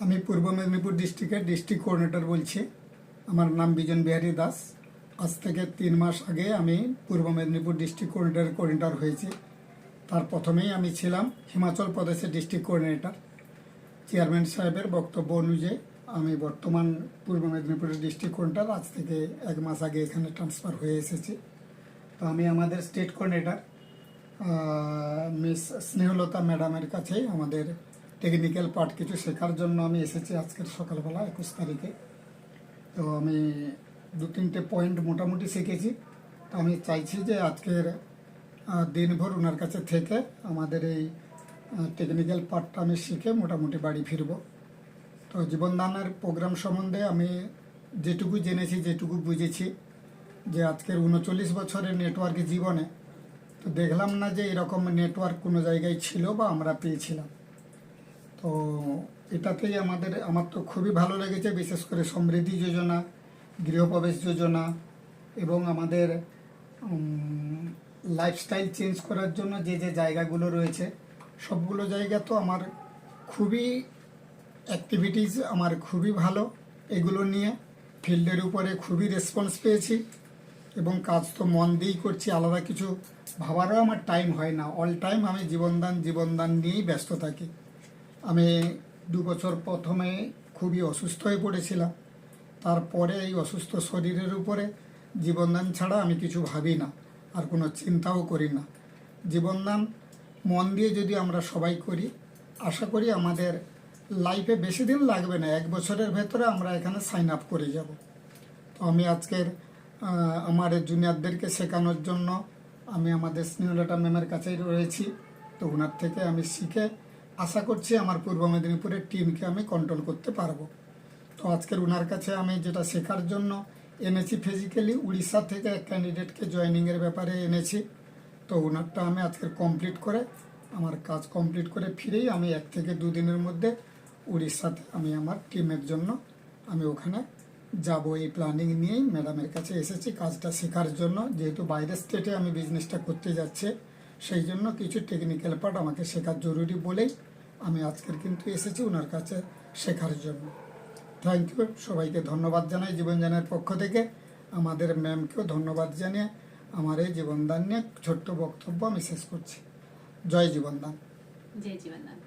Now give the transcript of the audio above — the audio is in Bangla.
আমি পূর্ব মেদিনীপুর ডিস্ট্রিক্টের ডিস্ট্রিক্ট কোঅর্ডিনেটর বলছি। আমার নাম বিজন বিহারী দাস। আজ থেকে 3 মাস আগে আমি পূর্ব মেদিনীপুর ডিস্ট্রিক্ট কোঅর্ডিনেটর হয়েছি। তার প্রথমেই আমি ছিলাম হিমাচল প্রদেশের ডিস্ট্রিক্ট কোঅর্ডিনেটর। চেয়ারম্যান সাহেবের বক্তব্য অনুযায়ী আমি বর্তমান পূর্ব মেদিনীপুরের ডিস্ট্রিক্ট কোঅর্ডিনেটর। আজ থেকে 1 মাস আগে এখানে ট্রান্সফার হয়ে এসেছি। তো আমি আমাদের স্টেট কোঅর্ডিনেটর মিস স্নেহলতা ম্যাডামের কাছেই আমাদের টেকনিক্যাল পার্ট কিছু শেখার জন্য আমি এসেছি আজকের সকালবেলা 21 তারিখে। তো আমি 2-3টে পয়েন্ট মোটামুটি শিখেছি। তো আমি চাইছি যে আজকের দিনভর ওনার কাছে থেকে আমাদের এই টেকনিক্যাল পার্টটা আমি শিখে মোটামুটি বাড়ি ফিরব। তো জীবনদানের প্রোগ্রাম সম্বন্ধে আমি যেটুকু জেনেছি, যেটুকু বুঝেছি, যে আজকের 39 বছরের নেটওয়ার্ক জীবনে তো দেখলাম না যে এরকম নেটওয়ার্ক কোনো জায়গায় ছিল বা আমরা পেয়েছিলাম। তো এটাতেই আমার তো খুবই ভালো লেগেছে, বিশেষ করে সমৃদ্ধি যোজনা, গৃহপ্রবেশ যোজনা এবং আমাদের লাইফস্টাইল চেঞ্জ করার জন্য যে যে জায়গাগুলো রয়েছে সবগুলো জায়গা তো আমার খুবই অ্যাক্টিভিটিস আমার খুবই ভালো। এগুলো নিয়ে ফিল্ডের উপরে খুবই রেসপন্স পেয়েছি এবং কাজ তো মন দিয়েই করছি। আলাদা কিছু ভাবারও আমার টাইম হয় না। অল টাইম আমি জীবনদান নিয়েই ব্যস্ত থাকি। আমি 2 বছর প্রথমে খুবই অসুস্থ হয়ে পড়েছিলাম। তারপরে এই অসুস্থ শরীরের উপরে জীবনদান ছাড়া আমি কিছু ভাবি না, আর কোনো চিন্তাও করি না। জীবনদান মন দিয়ে যদি আমরা সবাই করি, আশা করি আমাদের লাইফে বেশি দিন লাগবে না, 1 বছরের ভেতরে আমরা এখানে সাইন আপ করে যাব। তো আমি আজকের আমার জুনিয়রদেরকে শেখানোর জন্য আমি আমাদের স্নেহলতা ম্যামের কাছেই রয়েছি। তো ওনার থেকে আমি শিখে আশা করছি আমার পূর্ব মেদিনীপুরের টিমকে আমি কন্ট্রোল করতে পারবো। তো আজকের ওনার কাছে আমি যেটা শেখার জন্য এনেছি, ফিজিক্যালি উড়িষ্যা থেকে এক ক্যান্ডিডেটকে জয়েনিংয়ের ব্যাপারে এনেছি। তো ওনারটা আমি আজকের কমপ্লিট করে, আমার কাজ কমপ্লিট করে ফিরেই আমি 1 থেকে 2 দিনের মধ্যে উড়িষ্যাতে আমি আমার টিমের জন্য আমি ওখানে যাব। এই প্ল্যানিং নিয়েই ম্যাডামের কাছে এসেছি কাজটা শেখার জন্য। যেহেতু বাইরের স্টেটে আমি বিজনেসটা করতে যাচ্ছি, সেই জন্য কিছু টেকনিক্যাল পার্ট আমাকে শেখার জরুরি বলেই আমি আজকের কিন্তু এসেছি ওনার কাছে শেখার জন্য। থ্যাংক ইউ, সবাইকে ধন্যবাদ জানাই জীবনদানের পক্ষ থেকে। আমাদের ম্যামকেও ধন্যবাদ জানিয়ে আমার এই জীবনদান নিয়ে ছোট্ট বক্তব্য আমি শেষ করছি। জয় জীবনদান। জয় জীবনদান।